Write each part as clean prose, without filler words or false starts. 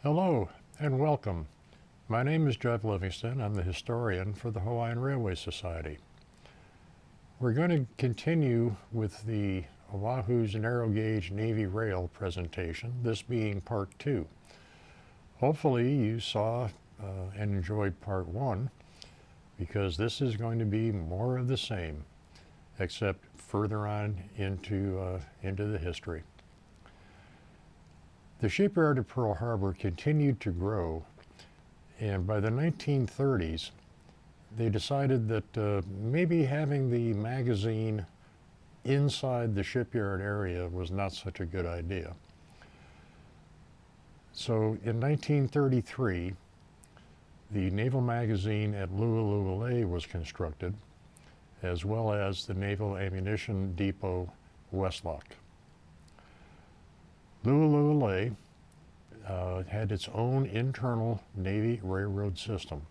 Hello and welcome. My name is Jeff Livingston. I'm the historian for the Hawaiian Railway Society. We're going to continue with the Oʻahu's narrow gauge Navy rail presentation, this being part 2. Hopefully you saw and enjoyed part 1, because this is going to be more of the same, except further on into the history. The shipyard at Pearl Harbor continued to grow, and by the 1930s they decided that maybe having the magazine inside the shipyard area was not such a good idea. So in 1933 the naval magazine at ʻŌlelo was constructed, as well as the Naval Ammunition Depot Westlock. ʻŌlelo had its own internal Navy railroad system.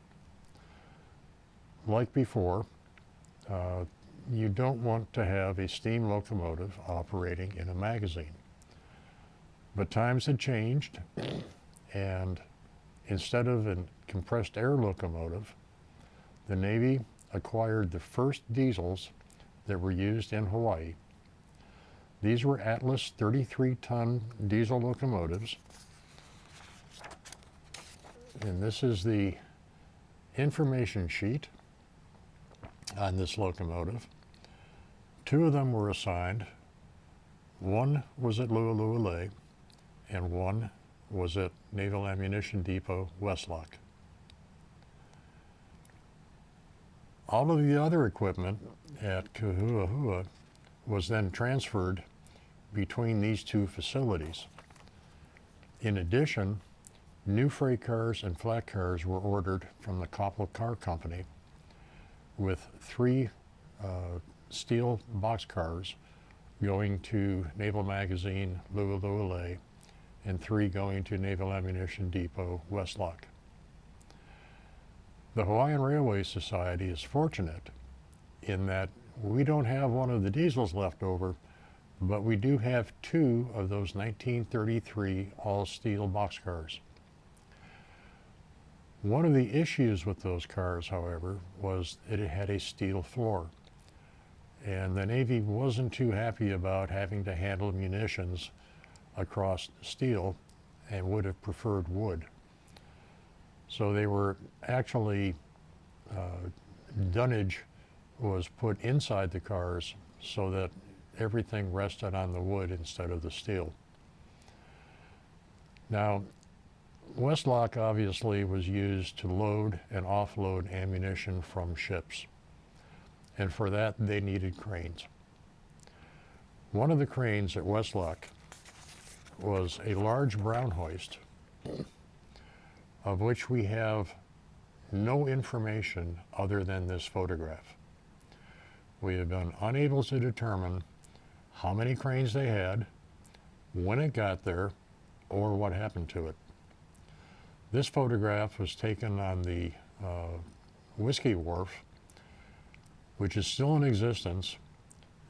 Like before, you don't want to have a steam locomotive operating in a magazine. But times had changed, and instead of a compressed air locomotive, the Navy acquired the first diesels that were used in Hawaii. These were Atlas 33-ton diesel locomotives, and this is the information sheet on this locomotive. 2 of them were assigned. One was at ʻŌlelo and one was at Naval Ammunition Depot Westlock. All of the other equipment at Kahuahua was then transferred between these 2 facilities. In addition, new freight cars and flat cars were ordered from the Koppel Car Company, with 3 steel boxcars going to Naval Magazine ʻŌlelo and 3 going to Naval Ammunition Depot Westlock. The Hawaiian Railway Society is fortunate in that we don't have one of the diesels left over, but we do have 2 of those 1933 all-steel boxcars. One of the issues with those cars, however, was that it had a steel floor, and the Navy wasn't too happy about having to handle munitions across steel and would have preferred wood. So they were actually, dunnage was put inside the cars so that everything rested on the wood instead of the steel. Now, Westlock obviously was used to load and offload ammunition from ships, and for that they needed cranes. One of the cranes at Westlock was a large brown hoist, of which we have no information other than this photograph. We have been unable to determine how many cranes they had, when it got there, or what happened to it. This photograph was taken on the Whiskey Wharf, which is still in existence,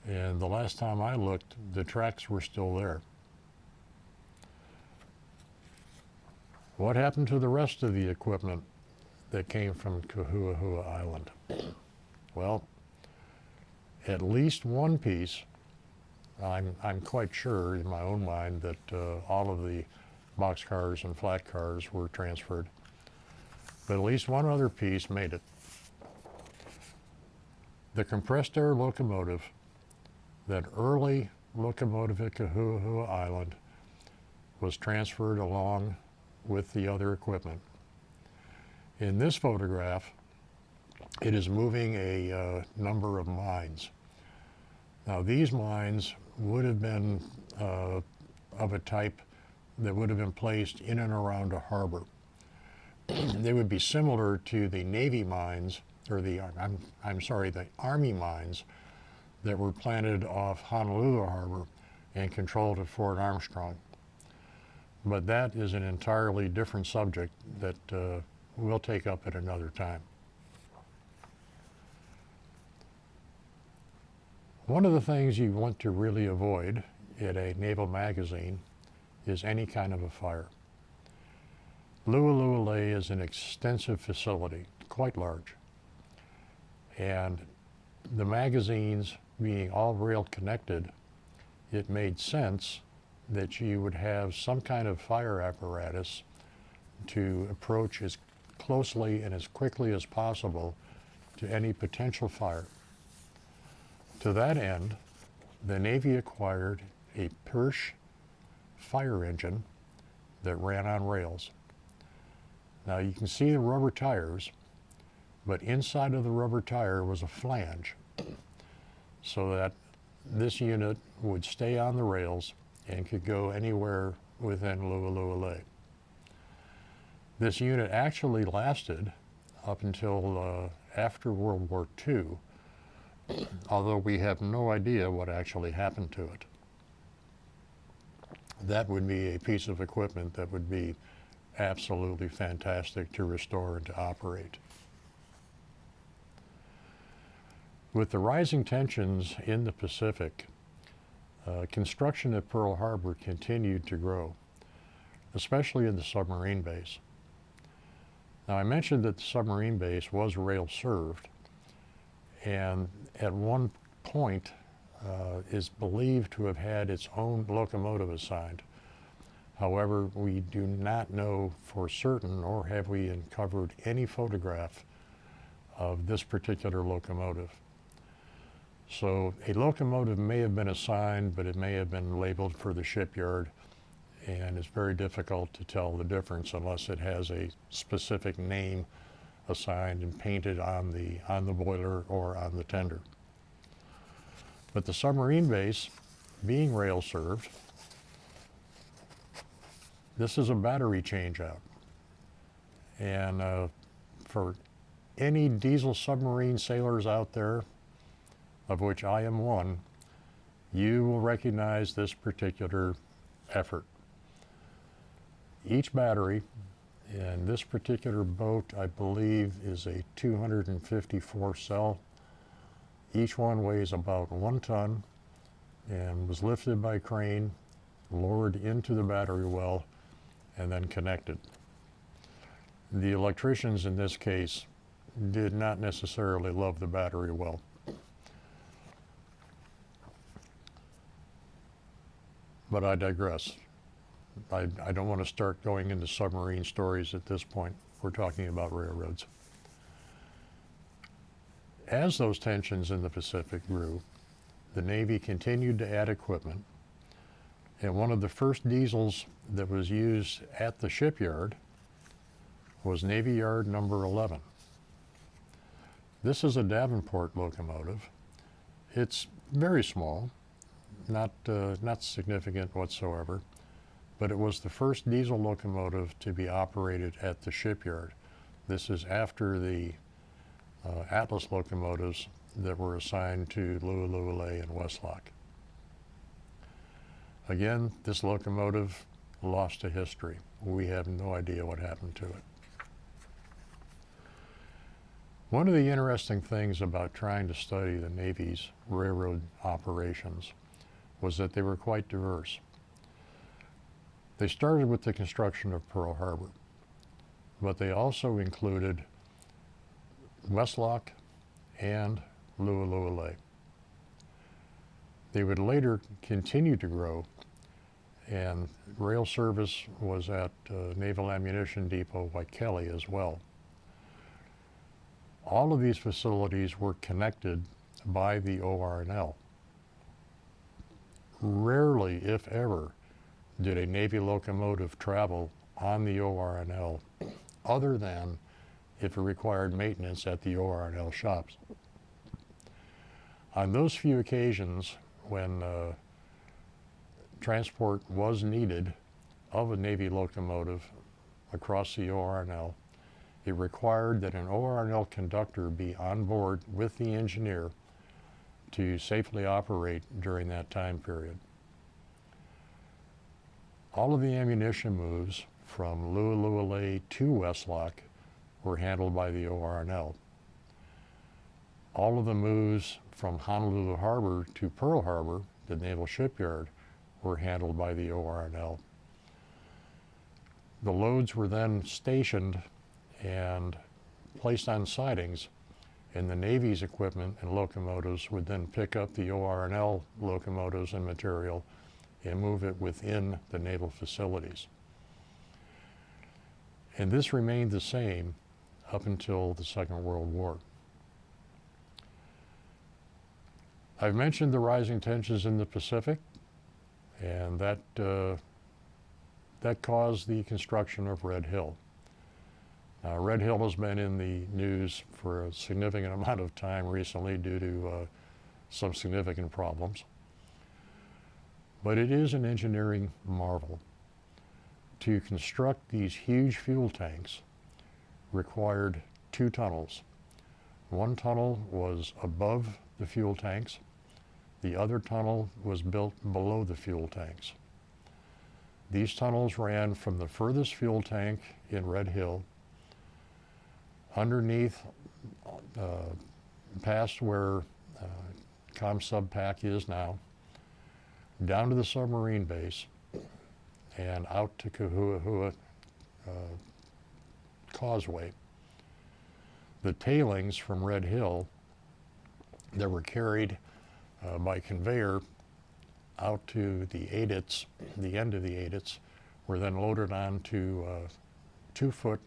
and the last time I looked, the tracks were still there. What happened to the rest of the equipment that came from Kahuahua Island? Well, at least one piece, I'm quite sure in my own mind that all of the boxcars and flat cars were transferred, but at least one other piece made it. The compressed air locomotive, that early locomotive at Kahuahua Island, was transferred along with the other equipment. In this photograph, it is moving a number of mines. Now, these mines would have been of a type that would have been placed in and around a harbor. They would be similar to the Navy mines, or the Army mines that were planted off Honolulu Harbor and controlled at Fort Armstrong. But that is an entirely different subject that we'll take up at another time. One of the things you want to really avoid in a naval magazine is any kind of a fire. Lu'u'u'ulei is an extensive facility, quite large. And the magazines being all rail connected, it made sense that you would have some kind of fire apparatus to approach as closely and as quickly as possible to any potential fire. To that end, the Navy acquired a Pirsch fire engine that ran on rails. Now you can see the rubber tires, but inside of the rubber tire was a flange so that this unit would stay on the rails and could go anywhere within Lu'u'u'ulei. This unit actually lasted up until after World War II, although we have no idea what actually happened to it. That would be a piece of equipment that would be absolutely fantastic to restore and to operate. With the rising tensions in the Pacific, construction at Pearl Harbor continued to grow, especially in the submarine base. Now, I mentioned that the submarine base was rail served, and at one point is believed to have had its own locomotive assigned. However, we do not know for certain, or have we uncovered any photograph of this particular locomotive. So a locomotive may have been assigned, but it may have been labeled for the shipyard, and it's very difficult to tell the difference unless it has a specific name assigned and painted on the boiler or on the tender. But the submarine base, being rail served, this is a battery changeout. And for any diesel submarine sailors out there, of which I am one, you will recognize this particular effort. Each battery, and this particular boat, I believe, is a 254 cell. Each one weighs about 1 ton and was lifted by crane, lowered into the battery well, and then connected. The electricians in this case did not necessarily love the battery well. But I digress. I don't want to start going into submarine stories at this point. We're talking about railroads. As those tensions in the Pacific grew, the Navy continued to add equipment, and one of the first diesels that was used at the shipyard was Navy Yard number 11. This is a Davenport locomotive. It's very small, not significant whatsoever, but it was the first diesel locomotive to be operated at the shipyard. This is after the Atlas locomotives that were assigned to Lu'u'u'ulei and Westlock. Again, this locomotive lost to history. We have no idea what happened to it. One of the interesting things about trying to study the Navy's railroad operations was that they were quite diverse. They started with the construction of Pearl Harbor, but they also included Westlock and Lu'u'u'ulei. They would later continue to grow, and rail service was at Naval Ammunition Depot Waikele as well. All of these facilities were connected by the ORNL. Rarely, if ever, did a Navy locomotive travel on the ORNL other than if it required maintenance at the ORNL shops. On those few occasions when transport was needed of a Navy locomotive across the ORNL, it required that an ORNL conductor be on board with the engineer to safely operate during that time period. All of the ammunition moves from Lu'u'u'ulei to Westlock were handled by the ORNL. All of the moves from Honolulu Harbor to Pearl Harbor, the Naval Shipyard, were handled by the ORNL. The loads were then stationed and placed on sidings, and the Navy's equipment and locomotives would then pick up the OR&L locomotives and material and move it within the naval facilities. And this remained the same up until the Second World War. I've mentioned the rising tensions in the Pacific, and that caused the construction of Red Hill. Red Hill has been in the news for a significant amount of time recently due to some significant problems. But it is an engineering marvel. To construct these huge fuel tanks required 2 tunnels. One tunnel was above the fuel tanks. The other tunnel was built below the fuel tanks. These tunnels ran from the furthest fuel tank in Red Hill underneath, past where ComSub Pac is now, down to the submarine base, and out to Kahuahua Causeway. The tailings from Red Hill that were carried by conveyor out to the adits, the end of the adits, were then loaded onto 2-foot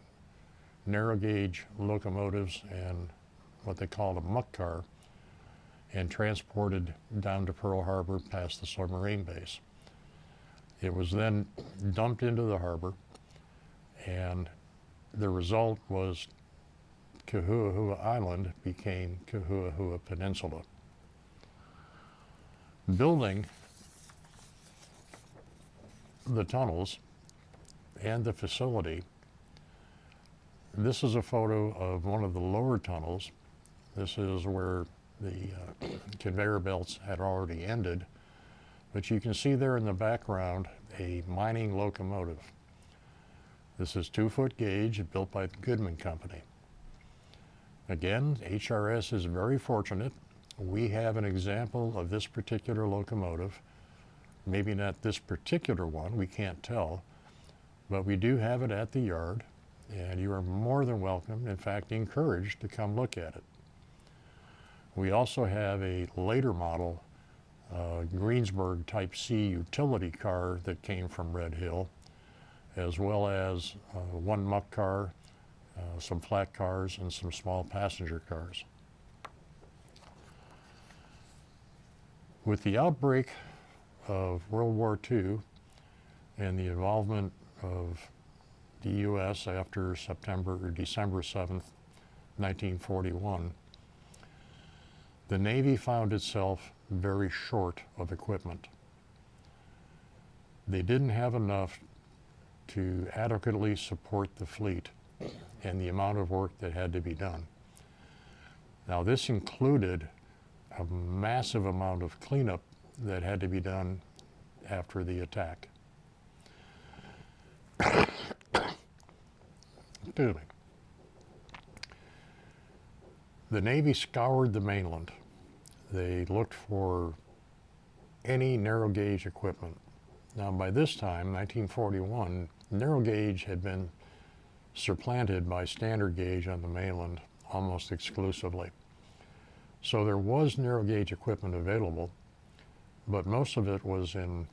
narrow gauge locomotives and what they called a muck car, and transported down to Pearl Harbor past the submarine base. It was then dumped into the harbor, and the result was Kahuahua Island became Kahuahua Peninsula. Building the tunnels and the facility, this is a photo of one of the lower tunnels. This is where the conveyor belts had already ended, but you can see there in the background a mining locomotive. This is 2-foot gauge, built by the Goodman Company. Again, HRS is very fortunate. We have an example of this particular locomotive. Maybe not this particular one, we can't tell, but we do have it at the yard, and you are more than welcome, in fact encouraged, to come look at it. We also have a later model Greensburg Type C utility car that came from Red Hill, as well as one muck car, some flat cars, and some small passenger cars. With the outbreak of World War II and the involvement of the U.S. after December 7th, 1941, the Navy found itself very short of equipment. They didn't have enough to adequately support the fleet and the amount of work that had to be done. Now, this included a massive amount of cleanup that had to be done after the attack. Excuse me. The Navy scoured the mainland. They looked for any narrow gauge equipment. Now, by this time, 1941, narrow gauge had been supplanted by standard gauge on the mainland almost exclusively. So there was narrow gauge equipment available, but most of it was in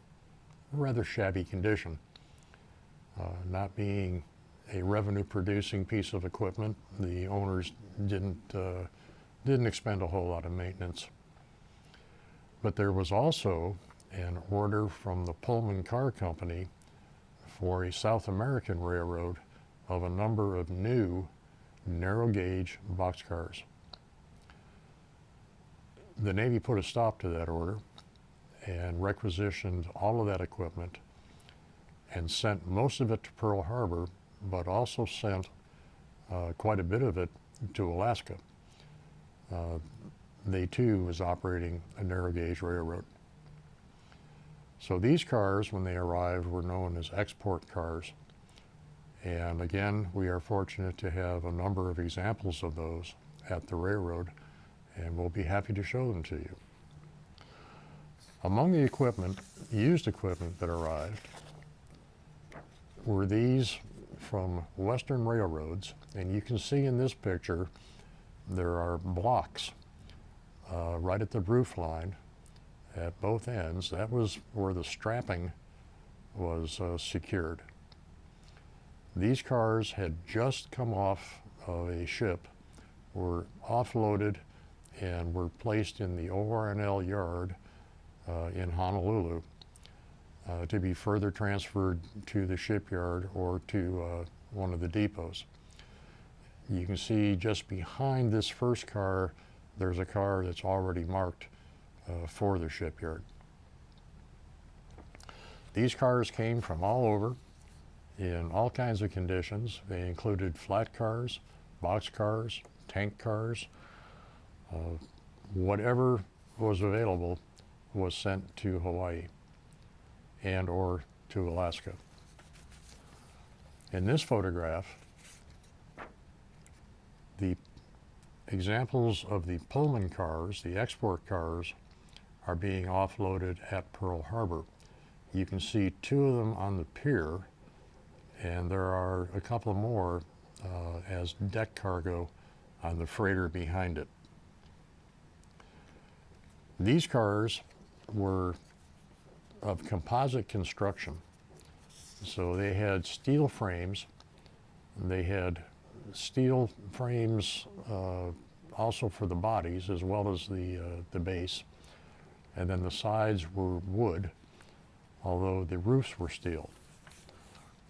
rather shabby condition. Not being a revenue-producing piece of equipment, the owners didn't expend a whole lot of maintenance. But there was also an order from the Pullman Car Company for a South American railroad of a number of new narrow gauge boxcars. The Navy put a stop to that order and requisitioned all of that equipment and sent most of it to Pearl Harbor, but also sent quite a bit of it to Alaska. They too was operating a narrow gauge railroad. So these cars, when they arrived, were known as export cars. And again, we are fortunate to have a number of examples of those at the railroad, and we'll be happy to show them to you. Among the equipment, used equipment that arrived, were these from Western railroads, and you can see in this picture there are blocks right at the roof line at both ends. That was where the strapping was secured. These cars had just come off of a ship, were offloaded, and were placed in the ORNL yard in Honolulu to be further transferred to the shipyard or to one of the depots. You can see just behind this first car, there's a car that's already marked for the shipyard. These cars came from all over in all kinds of conditions. They included flat cars, box cars, tank cars. Whatever was available was sent to Hawaii and or to Alaska. In this photograph, the examples of the Pullman cars, the export cars, are being offloaded at Pearl Harbor. You can see 2 of them on the pier, and there are a couple more as deck cargo on the freighter behind it. These cars were of composite construction. So they had steel frames, they had steel frames also for the bodies as well as the base, and then the sides were wood, although the roofs were steel.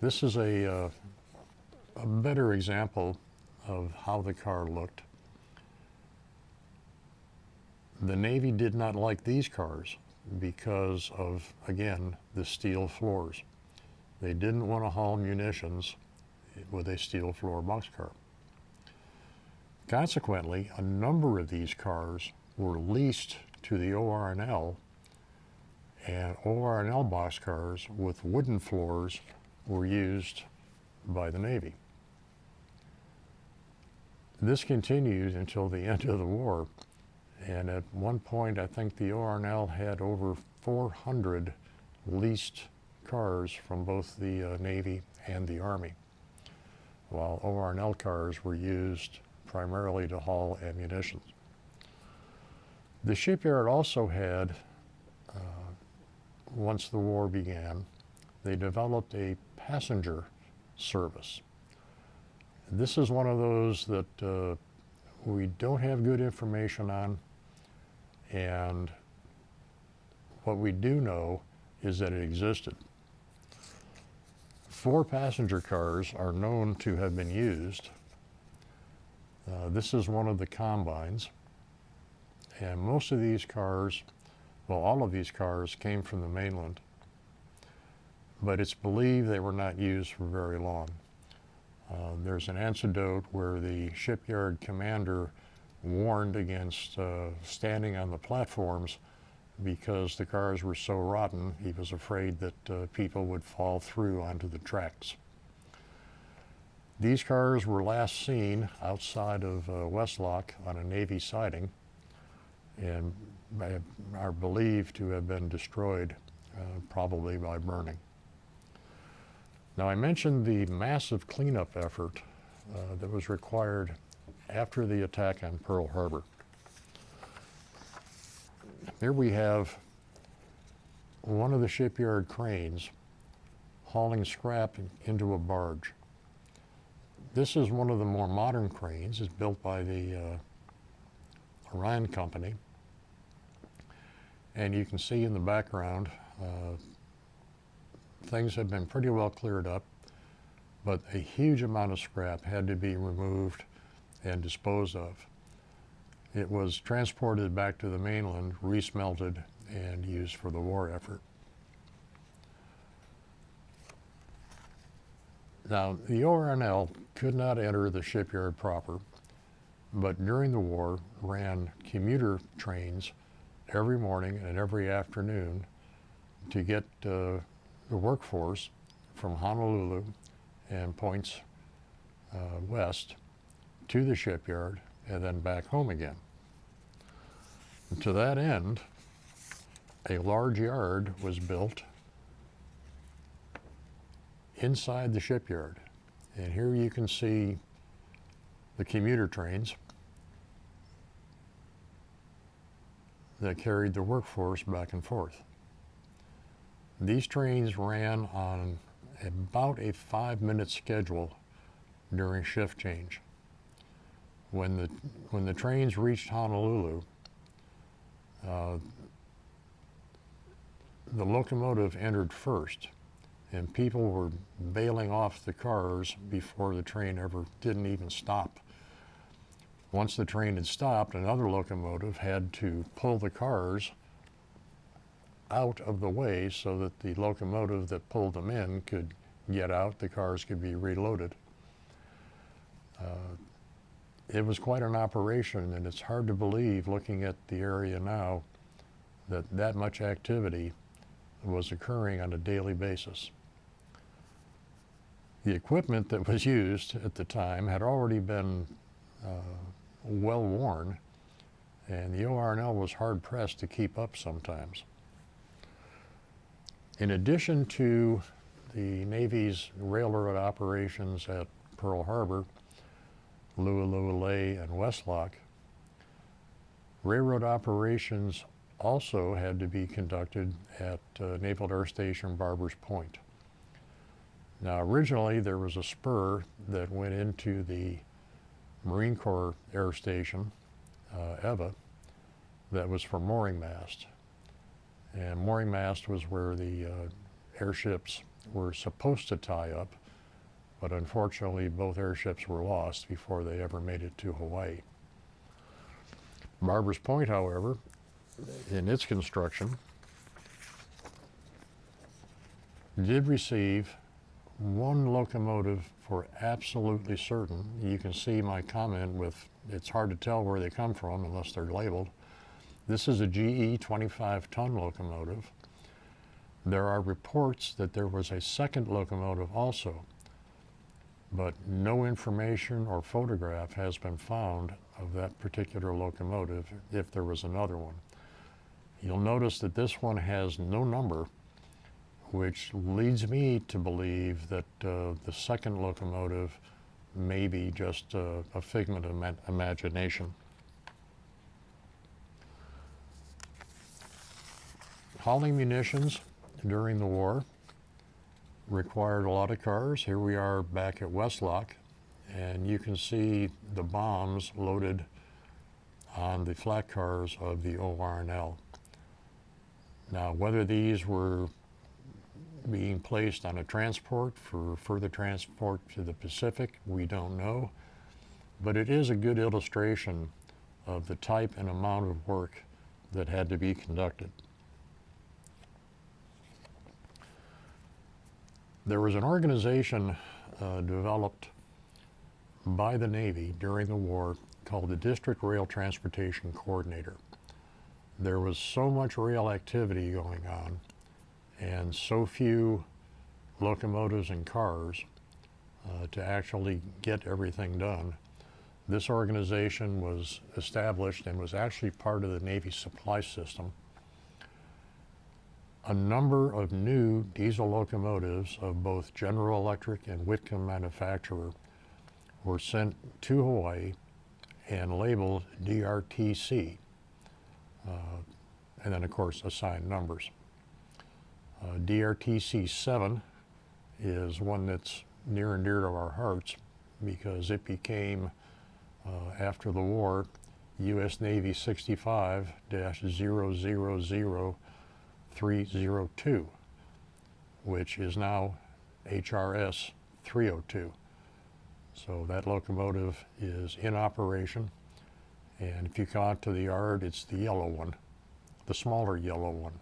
This is a better example of how the car looked. The Navy did not like these cars because of, again, the steel floors. They didn't want to haul munitions with a steel floor boxcar. Consequently, a number of these cars were leased to the ORNL, and ORNL boxcars with wooden floors were used by the Navy. This continued until the end of the war, and at one point I think the ORNL had over 400 leased cars from both the Navy and the Army, while ORNL cars were used primarily to haul ammunition. The shipyard also had, once the war began, they developed a passenger service. This is one of those that we don't have good information on, and what we do know is that it existed. 4 passenger cars are known to have been used. This is one of the combines, and most of these cars, well, all of these cars came from the mainland, but it's believed they were not used for very long. There's an anecdote where the shipyard commander warned against standing on the platforms because the cars were so rotten. He was afraid that people would fall through onto the tracks. These cars were last seen outside of Westlock on a Navy siding and are believed to have been destroyed, probably by burning. Now, I mentioned the massive cleanup effort that was required after the attack on Pearl Harbor. Here we have one of the shipyard cranes hauling scrap into a barge. This is one of the more modern cranes. It's built by the Orion Company. And you can see in the background, things have been pretty well cleared up, but a huge amount of scrap had to be removed and disposed of. It was transported back to the mainland, resmelted, and used for the war effort. Now, the ORNL could not enter the shipyard proper, but during the war ran commuter trains every morning and every afternoon to get the workforce from Honolulu and points west to the shipyard and then back home again. And to that end, a large yard was built inside the shipyard. And here you can see the commuter trains that carried the workforce back and forth. These trains ran on about a 5-minute schedule during shift change. When the trains reached Honolulu, the locomotive entered first, and people were bailing off the cars before the train didn't even stop. Once the train had stopped, another locomotive had to pull the cars out of the way so that the locomotive that pulled them in could get out, the cars could be reloaded. It was quite an operation, and it's hard to believe, looking at the area now, that much activity was occurring on a daily basis. The equipment that was used at the time had already been well worn, and the ORNL was hard pressed to keep up sometimes. In addition to the Navy's railroad operations at Pearl Harbor, Lu'u'u'ulei, and Westlock, railroad operations also had to be conducted at Naval Air Station Barbers Point. Now, originally there was a spur that went into the Marine Corps Air Station, EVA, that was for mooring mast. And mooring mast was where the airships were supposed to tie up, but unfortunately both airships were lost before they ever made it to Hawaii. Barbers Point, however, in its construction, did receive one locomotive for absolutely certain. You can see my comment with, it's hard to tell where they come from unless they're labeled. This is a GE 25-ton locomotive. There are reports that there was a second locomotive also, but no information or photograph has been found of that particular locomotive if there was another one. You'll notice that this one has no number, which leads me to believe that the second locomotive may be just a figment of imagination. Hauling munitions during the war required a lot of cars. Here we are back at Westlock, and you can see the bombs loaded on the flat cars of the ORNL. Now, whether these were being placed on a transport for further transport to the Pacific, we don't know, but it is a good illustration of the type and amount of work that had to be conducted. There was an organization developed by the Navy during the war called the District Rail Transportation Coordinator. There was so much rail activity going on and so few locomotives and cars to actually get everything done. This organization was established and was actually part of the Navy supply system. A number of new diesel locomotives of both General Electric and Whitcomb manufacturer were sent to Hawaii and labeled DRTC, and then of course assigned numbers. DRTC 7 is one that's near and dear to our hearts because it became, after the war, U.S. Navy 65-000302, which is now HRS 302. So that locomotive is in operation, and if you come out to the yard, it's the yellow one, the smaller yellow one.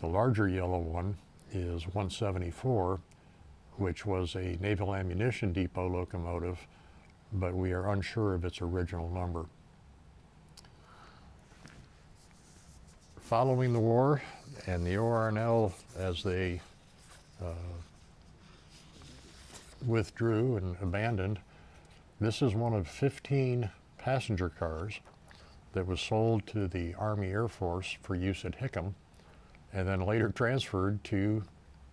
The larger yellow one is 174, which was a Naval Ammunition Depot locomotive, but we are unsure of its original number. Following the war and the ORNL, as they withdrew and abandoned, this is one of 15 passenger cars that was sold to the Army Air Force for use at Hickam, and then later transferred to,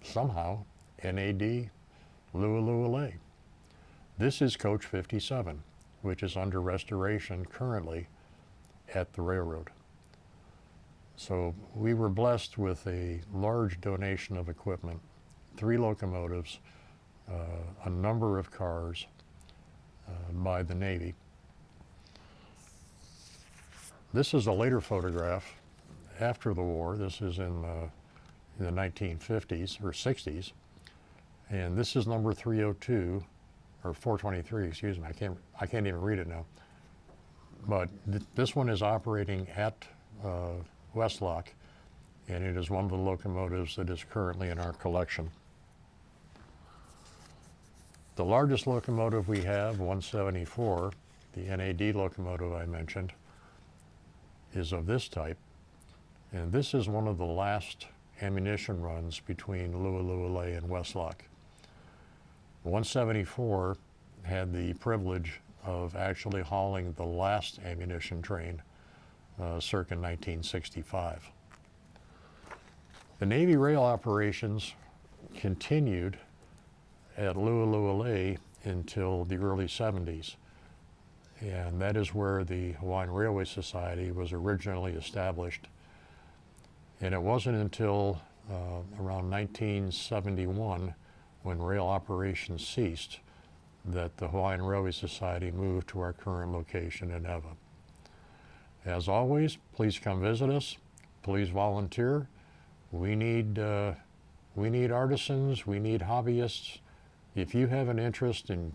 somehow, NAD Lu'u'u'ulei. This is Coach 57, which is under restoration currently at the railroad. So we were blessed with a large donation of equipment, 3 locomotives, a number of cars by the Navy. This is a later photograph after the war. This is in the 1950s or 60s. And this is number 302, or 423, excuse me. I can't even read it now. But this one is operating at Westlock, and it is one of the locomotives that is currently in our collection. The largest locomotive we have, 174, the NAD locomotive I mentioned, is of this type. And this is one of the last ammunition runs between ʻŌlelo and Westlock. 174 had the privilege of actually hauling the last ammunition train circa 1965. The Navy rail operations continued at ʻŌlelo until the early 70s. And that is where the Hawaiian Railway Society was originally established. And it wasn't until around 1971, when rail operations ceased, that the Hawaiian Railway Society moved to our current location in Ewa. As always, please come visit us. Please volunteer. We need artisans. We need hobbyists. If you have an interest in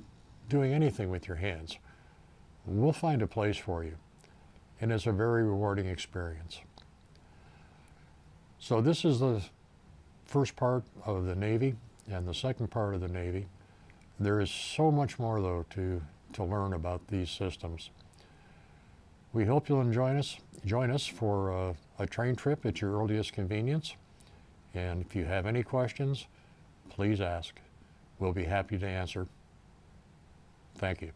doing anything with your hands, we'll find a place for you. And it's a very rewarding experience. So this is the first part of the Navy and the second part of the Navy. There is so much more, though, to learn about these systems. We hope you'll join us for a train trip at your earliest convenience. And if you have any questions, please ask. We'll be happy to answer. Thank you.